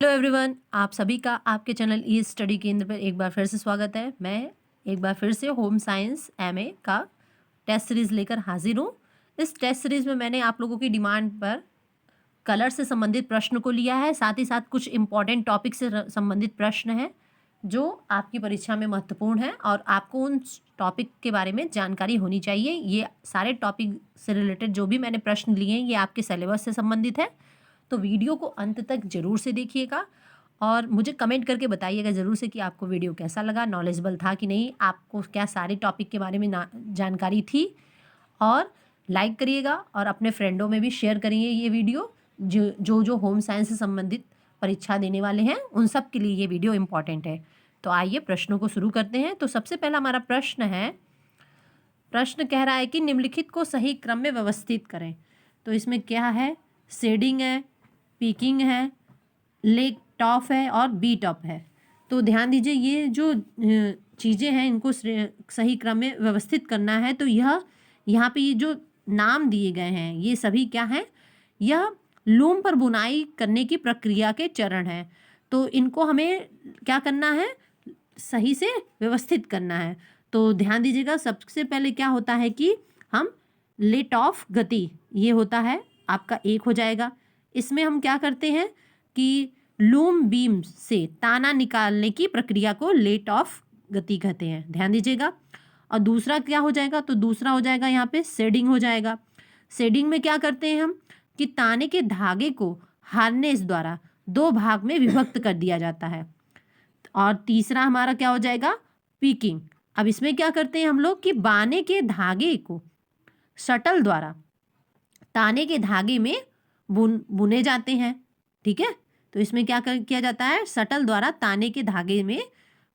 Hello everyone, आप सभी का आपके चैनल ई स्टडी केंद्र पर एक बार फिर से स्वागत है। मैं एक बार फिर से होम साइंस एमए का टेस्ट सीरीज़ लेकर हाजिर हूँ। इस टेस्ट सीरीज़ में मैंने आप लोगों की डिमांड पर कलर से संबंधित प्रश्न को लिया है, साथ ही साथ कुछ इम्पॉर्टेंट टॉपिक से संबंधित प्रश्न हैं जो आपकी परीक्षा में महत्वपूर्ण है और आपको उन टॉपिक के बारे में जानकारी होनी चाहिए। ये सारे टॉपिक से रिलेटेड जो भी मैंने प्रश्न लिए हैं ये आपके सिलेबस से संबंधित है, तो वीडियो को अंत तक ज़रूर से देखिएगा और मुझे कमेंट करके बताइएगा ज़रूर से कि आपको वीडियो कैसा लगा, नॉलेजेबल था कि नहीं, आपको क्या सारे टॉपिक के बारे में जानकारी थी। और लाइक करिएगा और अपने फ्रेंडों में भी शेयर करिए ये वीडियो। जो होम साइंस से संबंधित परीक्षा देने वाले हैं उन सब के लिए ये वीडियो इम्पॉर्टेंट है। तो आइए प्रश्नों को शुरू करते हैं। तो सबसे पहला हमारा प्रश्न कह रहा है कि निम्नलिखित को सही क्रम में व्यवस्थित करें। तो इसमें क्या है, शेडिंग है, पीकिंग है, लेक टॉप है और बी टॉप है। तो ध्यान दीजिए, ये जो चीज़ें हैं इनको सही क्रम में व्यवस्थित करना है। तो यहाँ पे ये जो नाम दिए गए हैं ये सभी क्या हैं, यह लूम पर बुनाई करने की प्रक्रिया के चरण हैं। तो इनको हमें क्या करना है, सही से व्यवस्थित करना है। तो ध्यान दीजिएगा, सबसे पहले क्या होता है कि हम लेट ऑफ गति, ये होता है आपका एक हो जाएगा। इसमें हम क्या करते हैं कि लूम बीम से ताना निकालने की प्रक्रिया को लेट ऑफ गति कहते हैं, ध्यान दीजिएगा। और दूसरा क्या हो जाएगा, तो दूसरा हो जाएगा यहाँ पे शेडिंग हो जाएगा। शेडिंग में क्या करते हैं हम कि ताने के धागे को हार्नेस द्वारा दो भाग में विभक्त कर दिया जाता है। और तीसरा हमारा क्या हो जाएगा, पीकिंग। अब इसमें क्या करते हैं हम लोग कि बाने के धागे को शटल द्वारा ताने के धागे में बुने जाते हैं, ठीक है। तो इसमें क्या किया जाता है, शटल द्वारा ताने के धागे में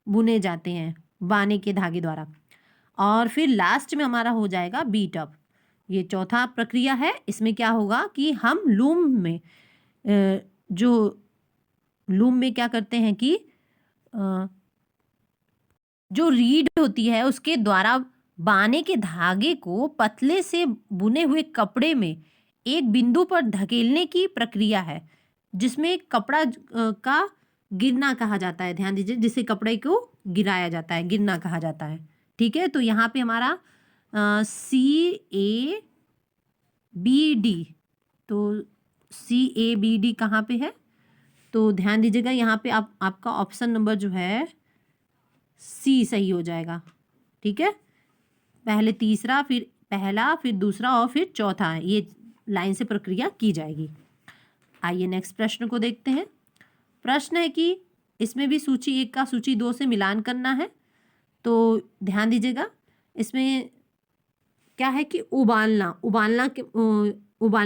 बुने जाते हैं बाने के धागे द्वारा। और फिर लास्ट में हमारा हो जाएगा बीट अप, ये चौथा प्रक्रिया है। इसमें क्या होगा कि हम लूम में क्या करते हैं कि जो रीड होती है उसके द्वारा बाने के धागे को पतले से बुने हुए कपड़े में एक बिंदु पर धकेलने की प्रक्रिया है, जिसमें कपड़ा का गिरना कहा जाता है। ध्यान दीजिए, जिसे कपड़े को गिराया जाता है, गिरना कहा जाता है, ठीक है। तो यहाँ पे हमारा CABD, तो CABD कहाँ पे है, तो ध्यान दीजिएगा यहाँ पे आपका ऑप्शन नंबर जो है C सही हो जाएगा, ठीक है। पहले तीसरा, फिर पहला, फिर दूसरा और फिर चौथा, ये लाइन से प्रक्रिया की जाएगी। आइए नेक्स्ट प्रश्न को देखते हैं। प्रश्न है कि इसमें भी सूची 1 का सूची 2 से मिलान करना है। तो ध्यान दीजिएगा, इसमें क्या है कि उबालने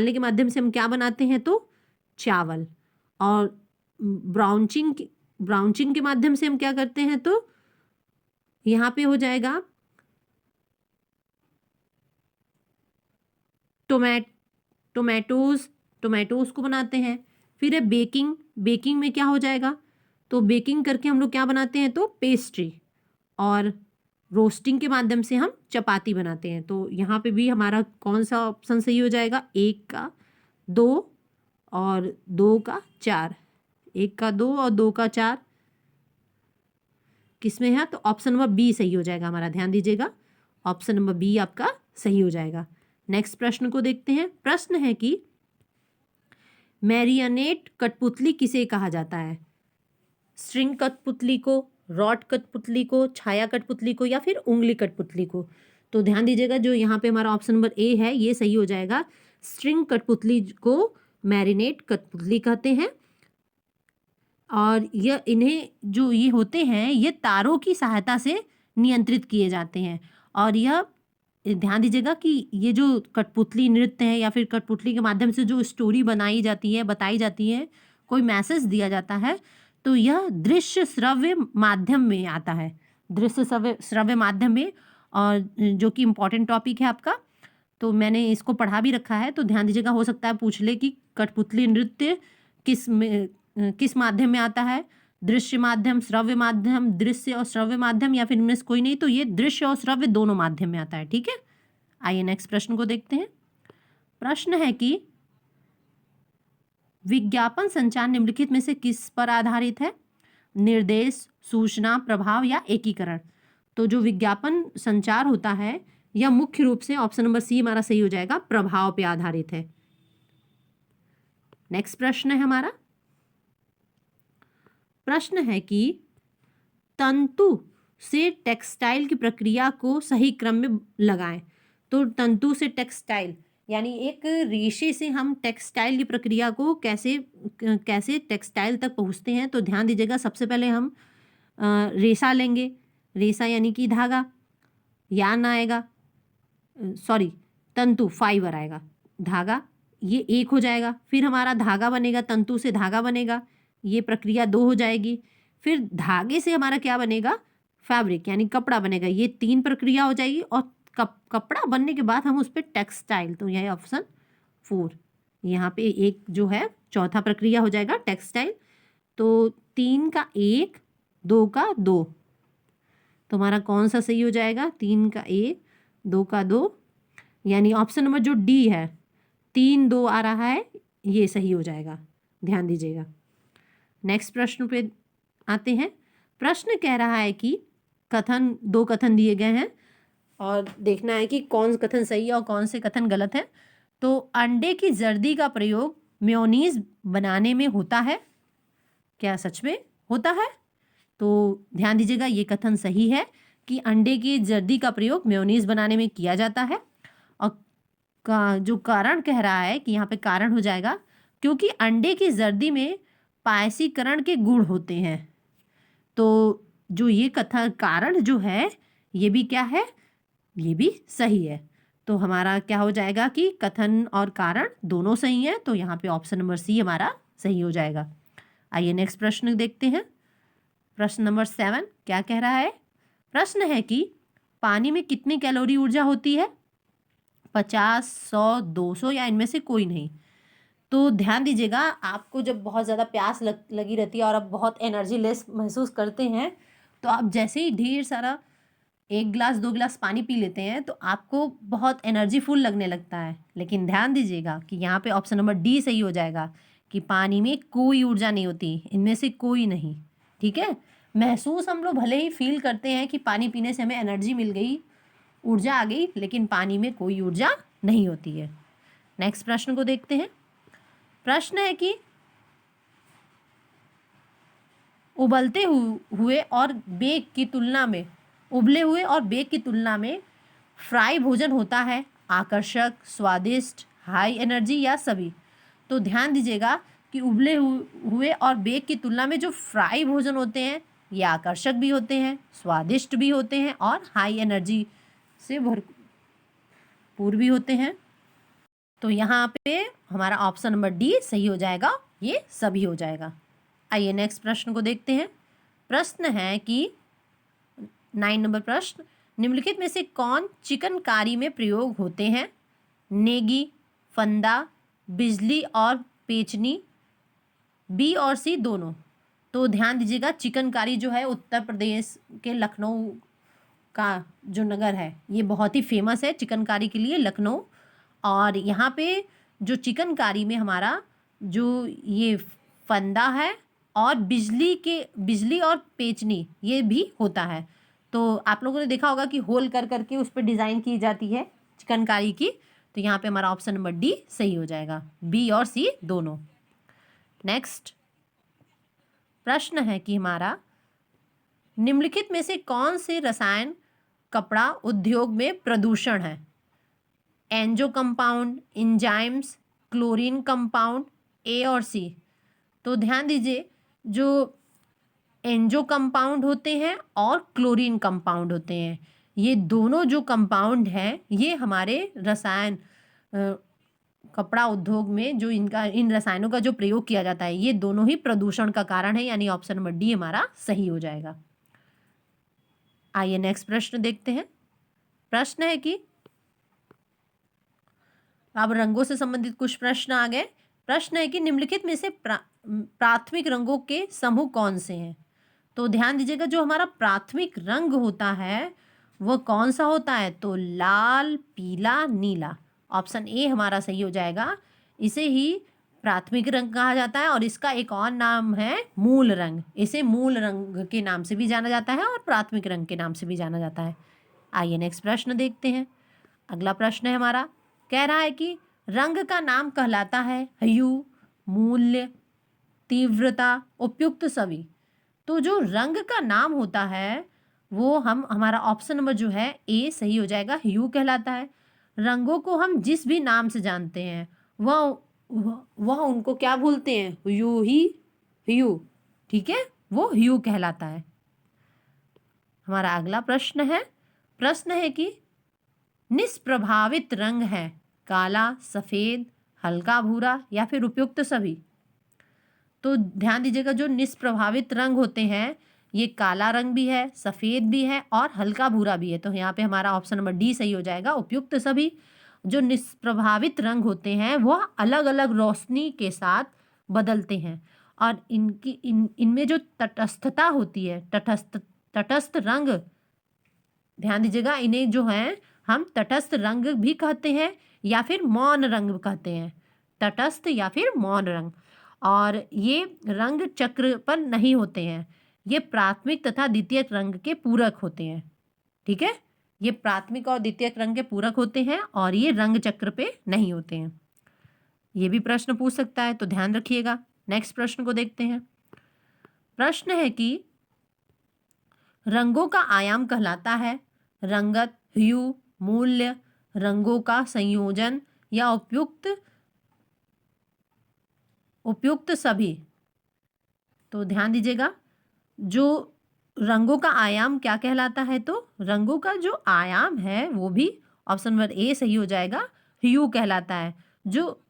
के माध्यम से हम क्या बनाते हैं, तो चावल। और ब्राउचिंग के माध्यम से हम क्या करते हैं, तो यहाँ पे हो जाएगा टोमेटोज को बनाते हैं। फिर है बेकिंग में क्या हो जाएगा, तो बेकिंग करके हम लोग क्या बनाते हैं, तो पेस्ट्री। और रोस्टिंग के माध्यम से हम चपाती बनाते हैं। तो यहाँ पे भी हमारा कौन सा ऑप्शन सही हो जाएगा, 1 का 2 और 2 का 4, 1 का 2 और 2 का 4 किस में है, तो ऑप्शन नंबर बी सही हो जाएगा हमारा। ध्यान दीजिएगा, ऑप्शन नंबर बी आपका सही हो जाएगा। नेक्स्ट प्रश्न को देखते हैं। प्रश्न है कि मैरियनेट कठपुतली किसे कहा जाता है, स्ट्रिंग कठपुतली को, रॉड कठपुतली को, छाया कठपुतली को या फिर उंगली कठपुतली को। तो ध्यान दीजिएगा, जो यहाँ पे हमारा ऑप्शन नंबर ए है ये सही हो जाएगा। स्ट्रिंग कठपुतली को मैरिनेट कठपुतली कहते हैं। और इन्हें जो ये होते हैं ये तारों की सहायता से नियंत्रित किए जाते हैं। और यह ध्यान दीजिएगा कि ये जो कठपुतली नृत्य है या फिर कठपुतली के माध्यम से जो स्टोरी बताई जाती है, कोई मैसेज दिया जाता है, तो यह दृश्य श्रव्य माध्यम में आता है, दृश्य श्रव्य माध्यम में। और जो कि इम्पोर्टेंट टॉपिक है आपका, तो मैंने इसको पढ़ा भी रखा है। तो ध्यान दीजिएगा, हो सकता है पूछ ले कि कठपुतली नृत्य किस माध्यम में आता है, दृश्य माध्यम, श्रव्य माध्यम, दृश्य और श्रव्य माध्यम, या फिर इनमें से कोई नहीं। तो ये दृश्य और श्रव्य दोनों माध्यम में आता है, ठीक है। आइए नेक्स्ट प्रश्न को देखते हैं। प्रश्न है कि विज्ञापन संचार निम्नलिखित में से किस पर आधारित है? निर्देश, सूचना, प्रभाव या एकीकरण। तो जो विज्ञापन संचार होता है यह मुख्य रूप से ऑप्शन नंबर सी हमारा सही हो जाएगा, प्रभाव पे आधारित है। नेक्स्ट प्रश्न है हमारा, प्रश्न है कि तंतु से टेक्सटाइल की प्रक्रिया को सही क्रम में लगाएं। तो तंतु से टेक्सटाइल यानी एक रेशे से हम टेक्सटाइल की प्रक्रिया को कैसे टेक्सटाइल तक पहुंचते हैं। तो ध्यान दीजिएगा, सबसे पहले हम रेशा लेंगे, रेशा यानी कि धागा, यान आएगा, सॉरी तंतु फाइबर आएगा, धागा ये एक हो जाएगा, फिर हमारा धागा बनेगा, तंतु से धागा बनेगा, ये प्रक्रिया दो हो जाएगी, फिर धागे से हमारा क्या बनेगा, फैब्रिक यानी कपड़ा बनेगा, ये तीन प्रक्रिया हो जाएगी, और कपड़ा बनने के बाद हम उस पर टेक्सटाइल, तो यह ऑप्शन 4 यहाँ पे एक जो है चौथा प्रक्रिया हो जाएगा टेक्सटाइल। तो 3 का 1, 2 का 2, तो हमारा कौन सा सही हो जाएगा, 3 का 1, 2 का 2, यानी ऑप्शन नंबर जो डी है 3, 2 आ रहा है, ये सही हो जाएगा, ध्यान दीजिएगा। नेक्स्ट प्रश्न पे आते हैं। प्रश्न कह रहा है कि दो कथन दिए गए हैं और देखना है कि कौन कथन सही है और कौन से कथन गलत है। तो अंडे की जर्दी का प्रयोग मेयोनीज बनाने में होता है, क्या सच में होता है? तो ध्यान दीजिएगा, ये कथन सही है कि अंडे की जर्दी का प्रयोग मेयोनीज बनाने में किया जाता है। और जो कारण कह रहा है कि यहाँ पे कारण हो जाएगा क्योंकि अंडे की जर्दी में पायसीकरण के गुण होते हैं। तो जो ये कथन कारण जो है ये भी क्या है, ये भी सही है। तो हमारा क्या हो जाएगा कि कथन और कारण दोनों सही हैं, तो यहाँ पे ऑप्शन नंबर सी हमारा सही हो जाएगा। आइए नेक्स्ट प्रश्न देखते हैं। प्रश्न नंबर 7 क्या कह रहा है? प्रश्न है कि पानी में कितनी कैलोरी ऊर्जा होती है? 50, 100, 200 या इनमें से कोई नहीं। तो ध्यान दीजिएगा, आपको जब बहुत ज़्यादा प्यास लगी रहती है और आप बहुत एनर्जी लेस महसूस करते हैं, तो आप जैसे ही ढेर सारा 1 गिलास 2 गिलास पानी पी लेते हैं तो आपको बहुत एनर्जी फुल लगने लगता है। लेकिन ध्यान दीजिएगा कि यहाँ पे ऑप्शन नंबर डी सही हो जाएगा कि पानी में कोई ऊर्जा नहीं होती, इनमें से कोई नहीं। ठीक है, महसूस हम लोग भले ही फील करते हैं कि पानी पीने से हमें एनर्जी मिल गई, ऊर्जा आ गई, लेकिन पानी में कोई ऊर्जा नहीं होती है। नेक्स्ट प्रश्न को देखते हैं। प्रश्न है कि उबलते हुए और बेक की तुलना में, उबले हुए और बेक की तुलना में फ्राई भोजन होता है आकर्षक, स्वादिष्ट, हाई एनर्जी या सभी? तो ध्यान दीजिएगा कि उबले हुए और बेक की तुलना में जो फ्राई भोजन होते हैं ये आकर्षक भी होते हैं, स्वादिष्ट भी होते हैं और हाई एनर्जी से भरपूर भी होते हैं। तो यहाँ पे हमारा ऑप्शन नंबर डी सही हो जाएगा, ये सभी हो जाएगा। आइए नेक्स्ट प्रश्न को देखते हैं। प्रश्न है कि 9 नंबर प्रश्न, निम्नलिखित में से कौन चिकनकारी में प्रयोग होते हैं? नेगी, फंदा, बिजली और पेचनी, बी और सी दोनों। तो ध्यान दीजिएगा, चिकनकारी जो है उत्तर प्रदेश के लखनऊ का जो नगर है ये बहुत ही फेमस है चिकनकारी के लिए, लखनऊ। और यहाँ पे जो चिकनकारी में हमारा जो ये फंदा है और बिजली और पेचनी ये भी होता है। तो आप लोगों ने देखा होगा कि होल कर करके उस पर डिज़ाइन की जाती है चिकनकारी की। तो यहाँ पे हमारा ऑप्शन नंबर डी सही हो जाएगा, बी और सी दोनों। नेक्स्ट प्रश्न है कि हमारा निम्नलिखित में से कौन से रसायन कपड़ा उद्योग में प्रदूषण है? एंजो compound, enzymes, chlorine compound, A और सी। तो ध्यान दीजिए, जो एंजो कंपाउंड होते हैं और क्लोरीन कंपाउंड होते हैं, ये दोनों जो कंपाउंड हैं ये हमारे रसायन कपड़ा उद्योग में जो इन रसायनों का जो प्रयोग किया जाता है ये दोनों ही प्रदूषण का कारण है, यानी ऑप्शन नंबर डी हमारा सही हो जाएगा। आइए नेक्स्ट प्रश्न देखते हैं। प्रश्न है कि अब रंगों से संबंधित कुछ प्रश्न आ गए। प्रश्न है कि निम्नलिखित में से प्राथमिक रंगों के समूह कौन से हैं? तो ध्यान दीजिएगा, जो हमारा प्राथमिक रंग होता है वह कौन सा होता है? तो लाल, पीला, नीला। ऑप्शन ए हमारा सही हो जाएगा। इसे ही प्राथमिक रंग कहा जाता है और इसका एक और नाम है मूल रंग। इसे मूल रंग के नाम से भी जाना जाता है और प्राथमिक रंग के नाम से भी जाना जाता है। आइए नेक्स्ट प्रश्न देखते हैं। अगला प्रश्न है हमारा, कह रहा है कि रंग का नाम कहलाता है ह्यू, मूल्य, तीव्रता, उपयुक्त सभी। तो जो रंग का नाम होता है वो हमारा ऑप्शन नंबर जो है ए सही हो जाएगा, ह्यू कहलाता है। रंगों को हम जिस भी नाम से जानते हैं वह उनको क्या बोलते हैं, ह्यू, ठीक है, वो ह्यू कहलाता है। हमारा अगला प्रश्न है कि निष्प्रभावित रंग है काला, सफेद, हल्का भूरा या फिर उपयुक्त सभी। तो ध्यान दीजिएगा, जो निष्प्रभावित रंग होते हैं ये काला रंग भी है, सफेद भी है और हल्का भूरा भी है। तो यहाँ पे हमारा ऑप्शन नंबर डी सही हो जाएगा, उपयुक्त सभी। जो निष्प्रभावित रंग होते हैं वह अलग अलग रोशनी के साथ बदलते हैं और इनमें जो तटस्थता होती है, तटस्थ रंग, ध्यान दीजिएगा, इन्हें जो है हम तटस्थ रंग भी कहते हैं या फिर मौन रंग कहते हैं, तटस्थ या फिर मौन रंग। और ये रंग चक्र पर नहीं होते हैं, ये प्राथमिक तथा द्वितीयक रंग के पूरक होते हैं। ठीक है, ये प्राथमिक और द्वितीयक रंग के पूरक होते हैं और ये रंग चक्र पे नहीं होते हैं। ये भी प्रश्न पूछ सकता है, तो ध्यान रखिएगा। नेक्स्ट प्रश्न को देखते हैं। प्रश्न है कि रंगों का आयाम कहलाता है रंगत, ह्यू, मूल्य, रंगों का संयोजन या उपयुक्त सभी। तो ध्यान दीजिएगा, जो रंगों का आयाम क्या कहलाता है, तो रंगों का जो आयाम है वो भी ऑप्शन नंबर ए सही हो जाएगा, ह्यू कहलाता है। जो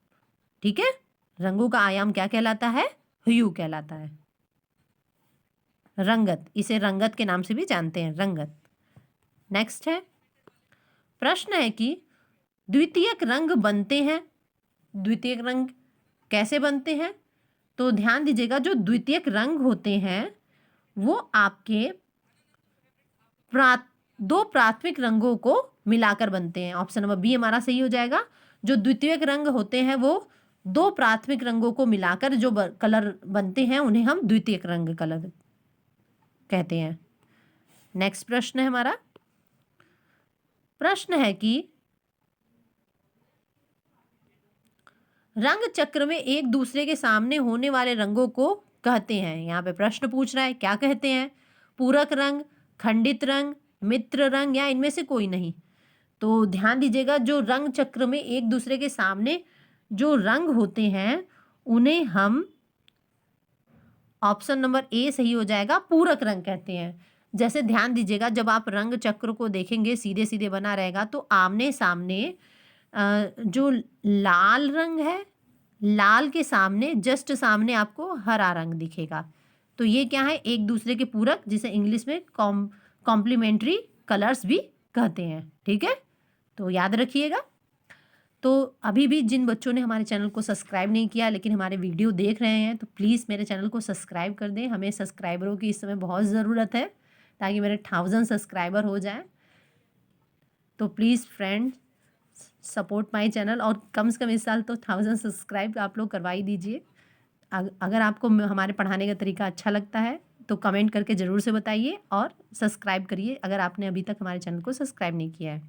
ठीक है, रंगों का आयाम क्या कहलाता है, ह्यू कहलाता है। रंगत, इसे रंगत के नाम से भी जानते हैं, रंगत। नेक्स्ट है, प्रश्न है कि द्वितीयक रंग बनते हैं, द्वितीयक रंग कैसे बनते हैं। तो ध्यान दीजिएगा, जो द्वितीयक रंग होते हैं वो आपके दो प्राथमिक रंगों को मिलाकर बनते हैं। ऑप्शन नंबर बी हमारा सही हो जाएगा। जो द्वितीयक रंग होते हैं वो दो प्राथमिक रंगों को मिलाकर जो कलर बनते हैं उन्हें हम द्वितीयक रंग कलर कहते हैं। नेक्स्ट प्रश्न है हमारा, प्रश्न है कि रंग चक्र में एक दूसरे के सामने होने वाले रंगों को कहते हैं। यहाँ पे प्रश्न पूछ रहा है, क्या कहते हैं, पूरक रंग, खंडित रंग, मित्र रंग या इनमें से कोई नहीं। तो ध्यान दीजिएगा, जो रंग चक्र में एक दूसरे के सामने जो रंग होते हैं उन्हें हम ऑप्शन नंबर ए सही हो जाएगा, पूरक रंग कहते हैं। जैसे ध्यान दीजिएगा, जब आप रंग चक्र को देखेंगे सीधे सीधे बना रहेगा तो आमने सामने जो लाल रंग है, लाल के सामने जस्ट सामने आपको हरा रंग दिखेगा। तो ये क्या है, एक दूसरे के पूरक, जिसे इंग्लिश में कॉम्प्लीमेंट्री कलर्स भी कहते हैं। ठीक है, तो याद रखिएगा। तो अभी भी जिन बच्चों ने हमारे चैनल को सब्सक्राइब नहीं किया लेकिन हमारे वीडियो देख रहे हैं, तो प्लीज़ मेरे चैनल को सब्सक्राइब कर दें। हमें सब्सक्राइबरों की इस समय बहुत ज़रूरत है ताकि मेरे 1000 सब्सक्राइबर हो जाएं। तो please friend support my channel, और कम से कम इस साल तो 1000 सब्सक्राइब आप लोग करवा ही दीजिए। अगर आपको हमारे पढ़ाने का तरीका अच्छा लगता है तो कमेंट करके ज़रूर से बताइए और सब्सक्राइब करिए अगर आपने अभी तक हमारे चैनल को सब्सक्राइब नहीं किया है।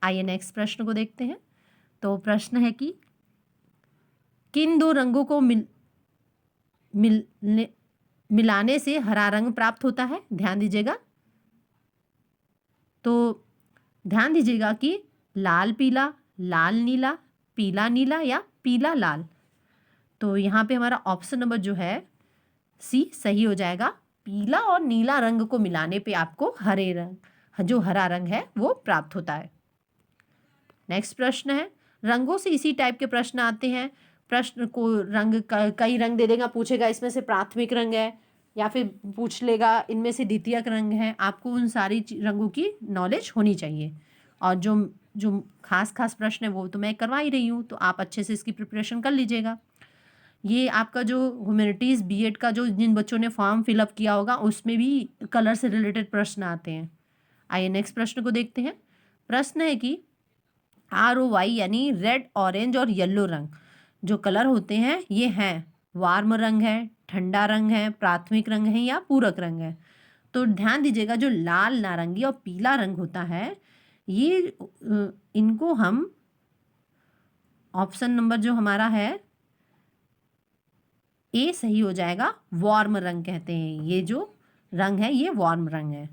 आइए नेक्स्ट प्रश्न को देखते हैं। तो प्रश्न है कि किन दो रंगों को मिलाने से हरा रंग प्राप्त होता है। ध्यान दीजिएगा, तो ध्यान दीजिएगा कि लाल पीला, लाल नीला, पीला नीला या पीला लाल। तो यहाँ पे हमारा ऑप्शन नंबर जो है सी सही हो जाएगा। पीला और नीला रंग को मिलाने पे आपको हरे रंग, जो हरा रंग है वो प्राप्त होता है। नेक्स्ट प्रश्न है, रंगों से इसी टाइप के प्रश्न आते हैं। प्रश्न को रंग कई रंग दे देगा, पूछेगा इसमें से प्राथमिक रंग है या फिर पूछ लेगा इनमें से द्वितीयक रंग है। आपको उन सारी रंगों की नॉलेज होनी चाहिए और जो जो खास प्रश्न है वो तो मैं करवा ही रही हूँ, तो आप अच्छे से इसकी प्रिपरेशन कर लीजिएगा। ये आपका जो ह्यूमैनिटीज़ बीएड का जो जिन बच्चों ने फॉर्म फिलअप किया होगा उसमें भी कलर से रिलेटेड प्रश्न आते हैं। आइए नेक्स्ट प्रश्न को देखते हैं। प्रश्न है कि ROY यानी रेड, ऑरेंज और येलो रंग, जो कलर होते हैं ये हैं वार्म रंग है, ठंडा रंग है, प्राथमिक रंग है या पूरक रंग है। तो ध्यान दीजिएगा जो लाल, नारंगी और पीला रंग होता है ये इनको हम ऑप्शन नंबर जो हमारा है ए सही हो जाएगा, वार्म रंग कहते हैं। ये जो रंग है ये वार्म रंग है।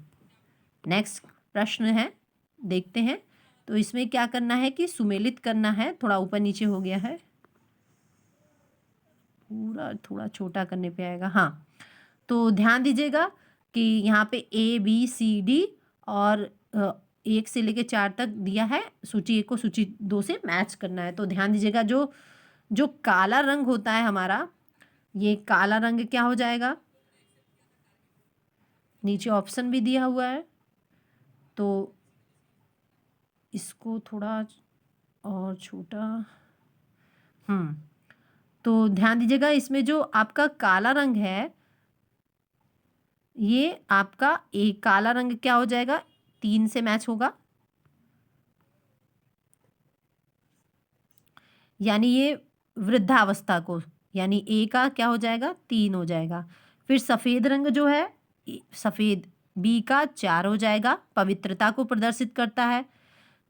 नेक्स्ट प्रश्न है, देखते हैं। तो इसमें क्या करना है कि सुमेलित करना है, थोड़ा ऊपर नीचे हो गया है, पूरा थोड़ा छोटा करने पे आएगा। हाँ, तो ध्यान दीजिएगा कि यहाँ पे ए बी सी डी और 1 से लेके 4 तक दिया है। सूची 1 को सूची 2 से मैच करना है। तो ध्यान दीजिएगा जो जो काला रंग होता है हमारा, ये काला रंग क्या हो जाएगा, नीचे ऑप्शन भी दिया हुआ है, तो इसको थोड़ा और छोटा। तो ध्यान दीजिएगा इसमें जो आपका काला रंग है ये आपका एक काला रंग क्या हो जाएगा, 3 से मैच होगा, यानी ये वृद्धावस्था को, यानी ए का क्या हो जाएगा, 3 हो जाएगा। फिर सफ़ेद रंग जो है सफ़ेद, बी का 4 हो जाएगा, पवित्रता को प्रदर्शित करता है।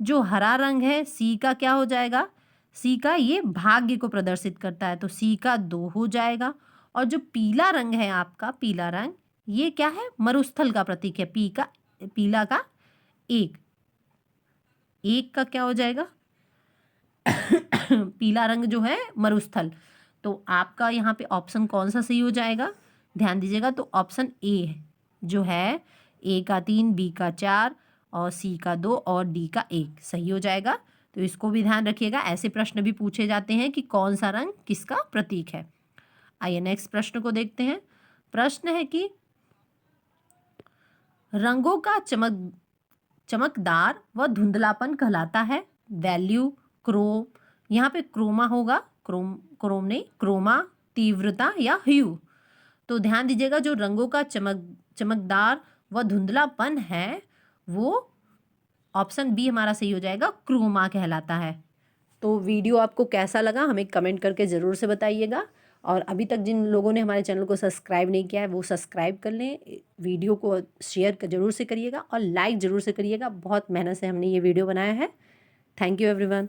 जो हरा रंग है सी का क्या हो जाएगा, सी का ये भाग्य को प्रदर्शित करता है, तो सी का 2 हो जाएगा। और जो पीला रंग है आपका, पीला रंग ये क्या है, मरुस्थल का प्रतीक है। पीला का 1, 1 का क्या हो जाएगा पीला रंग जो है मरुस्थल। तो आपका यहाँ पे ऑप्शन कौन सा सही हो जाएगा, ध्यान दीजिएगा। तो ऑप्शन ए है जो है, ए का 3, बी का 4 और सी का 2 और डी का 1 सही हो जाएगा। तो इसको भी ध्यान रखिएगा, ऐसे प्रश्न भी पूछे जाते हैं कि कौन सा रंग किसका प्रतीक है। आइए नेक्स्ट प्रश्न को देखते हैं। प्रश्न है कि रंगों का चमकदार व धुंधलापन कहलाता है। वैल्यू, क्रोम, यहाँ पे क्रोमा होगा, क्रोम नहीं, क्रोमा, तीव्रता या ह्यू। तो ध्यान दीजिएगा जो रंगों का चमकदार व धुंधलापन है वो ऑप्शन बी हमारा सही हो जाएगा, क्रोमा कहलाता है। तो वीडियो आपको कैसा लगा हमें कमेंट करके ज़रूर से बताइएगा। और अभी तक जिन लोगों ने हमारे चैनल को सब्सक्राइब नहीं किया है वो सब्सक्राइब कर लें, वीडियो को शेयर ज़रूर से करिएगा और लाइक ज़रूर से करिएगा। बहुत मेहनत से हमने ये वीडियो बनाया है। Thank you everyone.